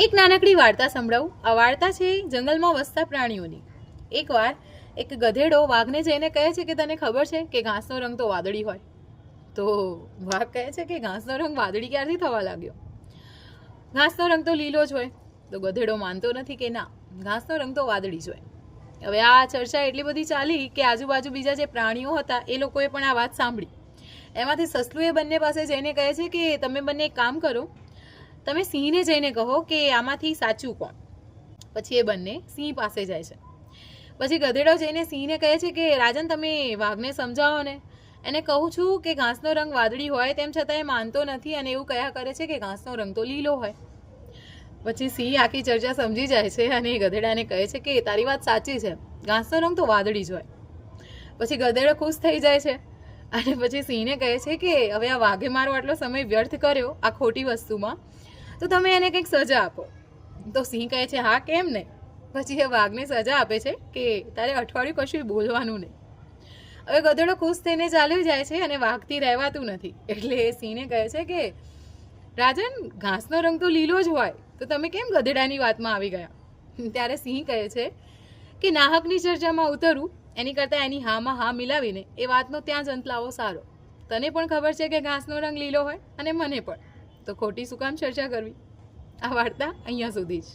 એક નાનકડી વાર્તા સંભળાવું. આ વાર્તા છે જંગલમાં વસતા પ્રાણીઓની. એકવાર એક ગધેડો વાઘને જઈને કહે છે કે તને ખબર છે કે ઘાસનો રંગ તો વાદળી હોય? તો વાઘ કહે છે કે ઘાસનો રંગ વાદળી ક્યારથી થવા લાગ્યો? ઘાસનો રંગ તો લીલો જ હોય. તો ગધેડો માનતો નથી કે ના, ઘાસનો રંગ તો વાદળી જ હોય. હવે આ ચર્ચા એટલી બધી ચાલી કે આજુબાજુ બીજા જે પ્રાણીઓ હતા એ લોકોએ પણ આ વાત સાંભળી. એમાંથી સસલું એ બંને પાસે જઈને કહે છે કે તમે બંને એક કામ કરો, તમે સિંહને જઈને કહો કે આમાંથી સાચું કોણ. પછી એ બંને સિંહ પાસે જાય છે. પછી ગધેડો જઈને સિંહને કહે છે કે રાજન, તમે વાઘને સમજાવો ને, એને કહું છું કે ઘાસનો રંગ વાદળી હોય તેમ છતાં એ માનતો નથી અને એવું કહ્યા કરે છે કે ઘાસનો રંગ તો લીલો હોય. પછી સિંહ આખી ચર્ચા સમજી જાય છે અને ગધેડાને કહે છે કે તારી વાત સાચી છે, ઘાસનો રંગ તો વાદળી જ હોય. પછી ગધેડો ખુશ થઈ જાય છે અને પછી સિંહને કહે છે કે હવે આ વાઘે મારો આટલો સમય વ્યર્થ કર્યો આ ખોટી વસ્તુમાં, તો તમે એને કંઈક સજા આપો. તો સિંહ કહે છે હા, કેમ નહીં. પછી એ વાઘને સજા આપે છે કે તારે અઠવાડિયું કશું બોલવાનું નહીં. હવે ગધેડો ખુશ થઈને ચાલ્યો જાય છે અને વાઘથી રહેવાતું નથી. એટલે એ સિંહને કહે છે કે રાજન, ઘાસનો રંગ તો લીલો જ હોય, તો તમે કેમ ગધેડાની વાતમાં આવી ગયા? ત્યારે સિંહ કહે છે કે નાહકની ચર્ચામાં ઉતરવું એની કરતાં એની હામાં હા મિલાવીને એ વાતનો ત્યાં જ અંત લાવો સારો. તને પણ ખબર છે કે ઘાસનો રંગ લીલો હોય અને મને પણ, તો ખોટી શું કામ ચર્ચા કરવી. આ વાર્તા અહીંયા સુધી જ.